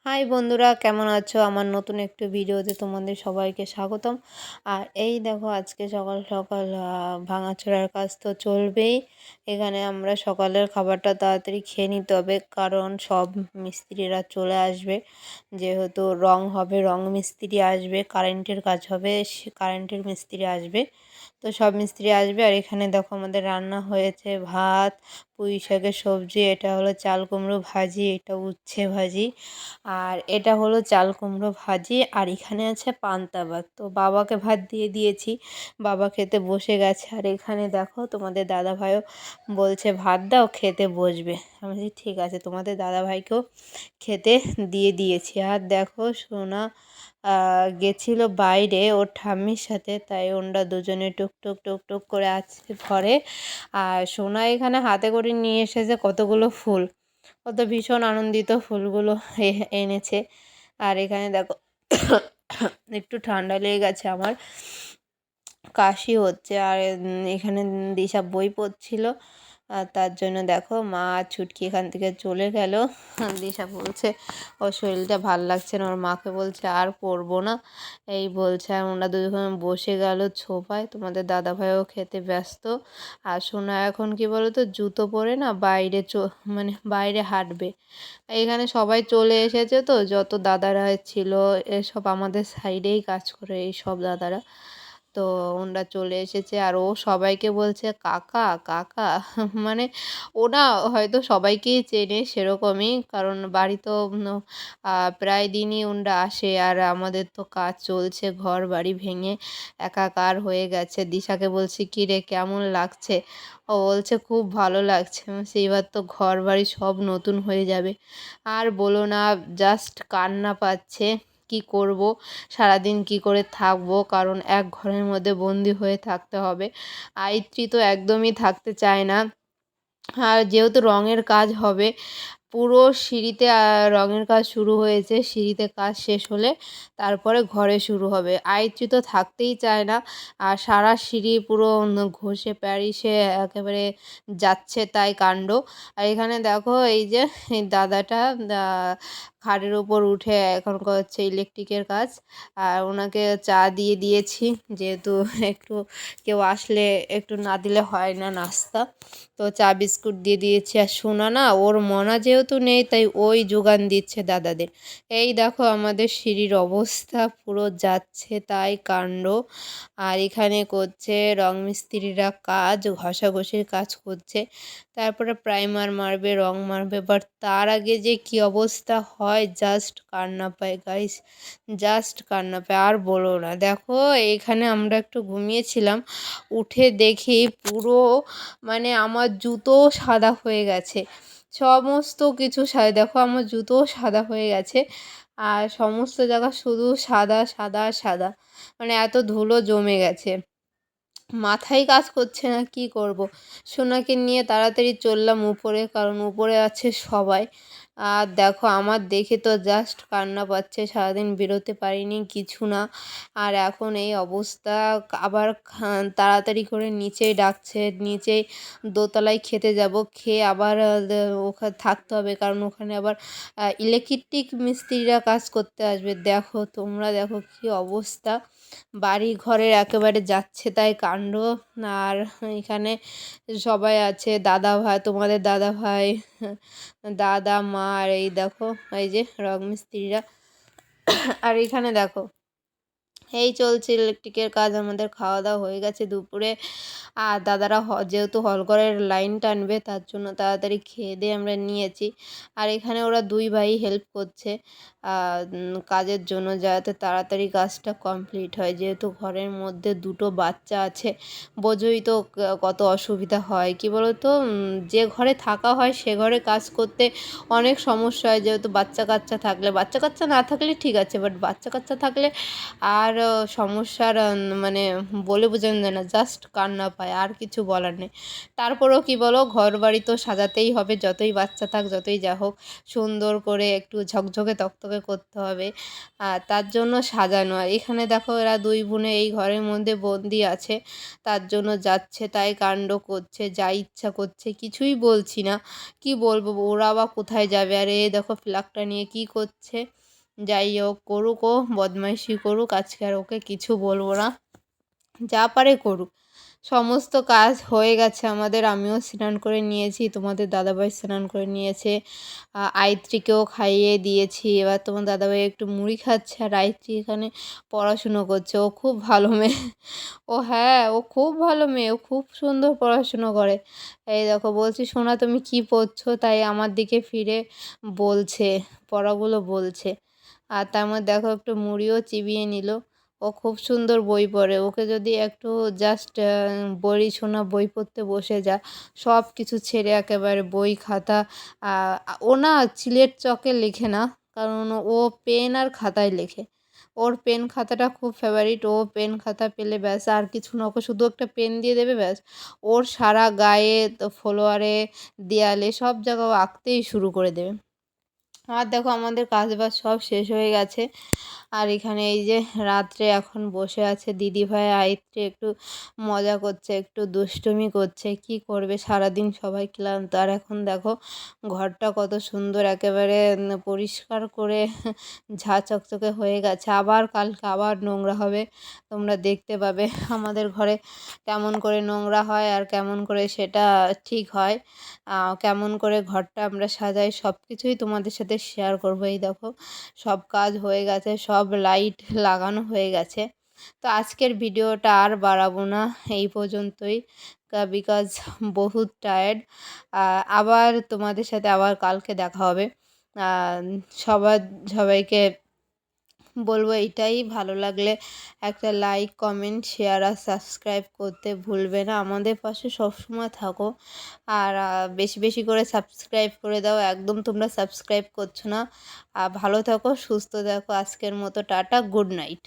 High বন্ধুরা, কেমন আছো? আমার নতুন একটু ভিডিওতে তোমাদের সবাইকে স্বাগতম। আর এই দেখো, আজকে সকাল সকাল ভাঙাচোরার কাজ তো চলবেই। এখানে আমরা সকালের খাবারটা তাড়াতাড়ি খেয়ে নিতে হবে, কারণ সব মিস্ত্রিরা চলে আসবে। যেহেতু রং হবে, রং মিস্ত্রি আসবে, কারেন্টের কাজ হবে, কারেন্টের মিস্ত্রি আসবে। তো সব মিস্ত্রি আসবে। আর এখানে দেখো, আমাদের রান্না হয়েছে ভাত, পুঁই শাকের সবজি, এটা হলো চাল কুমড়ো ভাজি, এটা উচ্ছে ভাজি, আর এটা হলো চাল কুমড়ো ভাজি। আর এখানে আছে পান্তা ভাত। তো বাবাকে ভাত দিয়ে দিয়েছি, বাবা খেতে বসে গেছে। আর এখানে দেখো, তোমাদের দাদাভাইও বলছে ভাত দাও, খেতে বসবে। আমি বলছি ঠিক আছে, তোমাদের দাদাভাইকেও খেতে দিয়ে দিয়েছি। আর দেখো, সোনা গেছিল বাইরে ওর ঠাম্মির সাথে, তাই ওনরা দুজনে টুকটুক টুকটুক করে আছে ঘরে। আর সোনা এখানে হাতে করে নিয়ে এসেছে কতগুলো ফুল। ও তো ভীষণ আনন্দিত, ফুলগুলো এনেছে। আর এখানে দেখো, একটু ঠান্ডা লেগে গেছে আমার, কাশি হচ্ছে। আর এখানে দিশা বই পড়ছিল, আর তার জন্য দেখো মা আর ছুটকি এখান থেকে চলে গেল। দিশা বলছে ওর শরীরটা ভাল লাগছে না, ওর মাকে বলছে আর পড়বো না, এই বলছে। আর ওনারা দুজন বসে গেল ছোপায়। তোমাদের দাদাভাইও খেতে ব্যস্ত। আর সোনা এখন কি বলো তো, জুতো পরে না বাইরে মানে বাইরে হাঁটবে। এখানে সবাই চলে এসেছে, তো যত দাদারা ছিল এসব আমাদের সাইডেই কাজ করে, এই সব দাদারা। তো ওনারা চলে এসেছে, আর ও সবাইকে বলছে কাকা কাকা। মানে ওরা হয়তো সবাইকেই চেনে সেরকমই, কারণ বাড়ি তো প্রায় দিনই ওনারা আসে। আর আমাদের তো কাজ চলছে, ঘর বাড়ি ভেঙে একাকার হয়ে গেছে। দিশাকে বলছি কী রে, কেমন লাগছে? ও বলছে খুব ভালো লাগছে। সেইবার তো ঘর বাড়ি সব নতুন হয়ে যাবে। আর বলো না, জাস্ট কান্না পাচ্ছে। কি করব, সারাদিন কি করে থাকবো, কারণ এক ঘরের মধ্যে বন্দি হয়ে থাকতে হবে। আয়ত্রী তো একদমই থাকতে চায় না। আর যেহেতু রঙের কাজ হবে, পুরো সিঁড়িতে রঙের কাজ শুরু হয়েছে, সিঁড়িতে কাজ শেষ হলে তারপরে ঘরে শুরু হবে। আয়ত্রী তো থাকতেই চায় না। আর সারা সিঁড়ি পুরো ঘষে প্যারিসে একেবারে যাচ্ছে তাই কাণ্ড। আর এখানে দেখো, এই যে এই দাদাটা খাটের উপর উঠে এখন করছে ইলেকট্রিকের কাজ। আর ওনাকে চা দিয়ে দিয়েছি, যেহেতু একটু কেউ আসলে একটু না দিলে হয় না নাস্তা। তো চা বিস্কুট দিয়ে দিয়েছি। আর সোনা না, ওর মনা যেহেতু নেই, তাই ওই যোগান দিচ্ছে দাদাদের। এই দেখো, আমাদের সিঁড়ির অবস্থা পুরো যাচ্ছে তাই কাণ্ড। আর এখানে করছে রং মিস্ত্রিরা কাজ, ঘষাঘষির কাজ করছে। তারপরে প্রাইমার মারবে, রং মারবে, বাট তার আগে যে কি অবস্থা হয়, জাস্ট কান্না পায় গাইস, জাস্ট কান্না পায়। আর বলো না, দেখো এইখানে আমরা একটু ঘুমিয়েছিলাম, উঠে দেখি পুরো মানে আমার জুতো সাদা হয়ে গেছে, সমস্ত কিছু সাদা। দেখো আমার জুতো সাদা হয়ে গেছে, আর সমস্ত জায়গা শুধু সাদা সাদা সাদা, মানে এত ধুলো জমে গেছে, মাথায় কাজ করছে না, কি করব। সোনাকে নিয়ে তাড়াতাড়ি চললাম উপরে, কারণ উপরে আছে সবাই। আর দেখো, আমার দেখে তো জাস্ট কান্না পাচ্ছে, সারাদিন বেরোতে পারিনি কিছু না। আর এখন এই অবস্থা। আবার তাড়াতাড়ি করে নিচেই ডাকছে, নিচেই দোতলায় খেতে যাব, খেয়ে আবার ওখানে থাকতে হবে, কারণ ওখানে আবার ইলেকট্রিক মিস্ত্রিরা কাজ করতে আসবে। দেখো তোমরা, দেখো কি অবস্থা, বাড়ি ঘরের একেবারে যাচ্ছে তাই কাণ্ড। আর এখানে সবাই আছে, দাদা ভাই, তোমাদের দাদা ভাই, দাদা, মা, আর এই দেখো এই যে রং মিস্ত্রিরা। আর এখানে দেখো, এই চলছে ইলেকট্রিকের কাজ। আমাদের খাওয়া দাওয়া হয়ে গেছে দুপুরে। আর দাদারা যেহেতু হলঘরের লাইন টানবে, তার জন্য তাড়াতাড়ি খেয়ে দিয়ে আমরা নিয়েছি। আর এখানে ওরা দুই ভাই হেল্প করছে কাজের জন্য, যাতে তাড়াতাড়ি কাজটা কমপ্লিট হয়। যেহেতু ঘরের মধ্যে দুটো বাচ্চা আছে, বোঝোই তো কত অসুবিধা হয়। কি বলো তো, যে ঘরে থাকা হয় সে ঘরে কাজ করতে অনেক সমস্যা হয়। যেহেতু বাচ্চা কাচ্চা থাকলে, বাচ্চা কাচ্চা না থাকলে ঠিক আছে, বাট বাচ্চা কাচ্চা থাকলে আর আর সমস্যার মানে বলে বোঝানো যায় না, জাস্ট কান্না পায়, আর কিছু বলার নেই। তারপরেও কি বলো, ঘরবাড়ি তো সাজাতেই হবে, যতই বাচ্চা থাক যতই যা হোক, সুন্দর করে একটু ঝকঝকে তকতকে করতে হবে। তার জন্য সাজানো। আর এখানে দেখো এরা দুই বোনে এই ঘরের মধ্যে বন্দি আছে, তার জন্য যাচ্ছে তাই কাণ্ড করছে, যা ইচ্ছা করছে, কিছুই বলছি না। কি বলবো, ওরা বা কোথায় যাবে? আর এই দেখো ফ্ল্যাগটা নিয়ে কি করছে। যাই হোক, করুক, ও বদমাইশি করুক, আজকে আর ওকে কিছু বলবো না, যা পারে করুক। সমস্ত কাজ হয়ে গেছে আমাদের, আমিও স্নান করে নিয়েছি, তোমাদের দাদাভাই স্নান করে নিয়েছে, আয়ত্রীকেও খাইয়ে দিয়েছি। এবার তোমার দাদাভাই একটু মুড়ি খাচ্ছে, আর আয়ত্রী এখানে পড়াশুনো করছে। ও খুব ভালো মেয়ে। ও হ্যাঁ, ও খুব ভালো মেয়ে, ও খুব সুন্দর পড়াশুনো করে। এই দেখো বলছি, সোনা তুমি কি পড়ছো? তাই আমার দিকে ফিরে বলছে, পড়াগুলো বলছে। আর তার মধ্যে দেখো একটু মুড়িও চিবিয়ে নিল। ও খুব সুন্দর বই পড়ে, ওকে যদি একটু জাস্ট বলি শোনা বই পড়তে বসে যা, সব কিছু ছেড়ে একেবারে বই খাতা। ও না সিলেট চকে লেখে না, কারণ ও পেন আর খাতায় লেখে। ওর পেন খাতাটা খুব ফেভারিট, ও পেন খাতা পেলে ব্যাস, আর কিছু না, ওকে শুধু একটা পেন দিয়ে দেবে ব্যাস। ওর সারা গায়ে তো ফ্লোয়ারে, দেয়ালে সব জায়গায় ও আঁকতেই শুরু করে দেবে। আর দেখো আমাদের কাজবাজ সব শেষ হয়ে গেছে। আর এখানে এই যে রাত্রে এখন বসে আছে দিদিভাই আয়ত্রী, একটু মজা করছে, একটু দুষ্টুমি করছে। কি করবে, সারাদিন সবাই ক্লান্ত। আর এখন দেখো ঘরটা কত সুন্দর একেবারে পরিষ্কার করে ঝাঁ চকচকে হয়ে গেছে। আবার কালকে আবার নোংরা হবে, তোমরা দেখতে পাবে আমাদের ঘরে কেমন করে নোংরা হয় আর কেমন করে সেটা ঠিক হয়। কেমন করে ঘরটা আমরা সাজাই সব কিছুই তোমাদের সাথে শেয়ার করবো। এই দেখো সব কাজ হয়ে গেছে, সব লাইট লাগানো হয়ে গেছে। তো আজকের ভিডিওটা আর বাড়াবো না, এই পর্যন্তই, বিকজ বহুত টায়ার্ড। আবার তোমাদের সাথে আবার কালকে দেখা হবে। সবার সবাইকে বলবো এইটাই, ভালো লাগলে একটা লাইক, কমেন্ট, শেয়ার আর সাবস্ক্রাইব করতে ভুলবে না। আমাদের পাশে সবসময় থাকো, আর বেশি বেশি করে সাবস্ক্রাইব করে দাও। একদম তোমরা সাবস্ক্রাইব করছো না। ভালো থাকো, সুস্থ থাকো। আজকের মতো টাটা, গুড নাইট।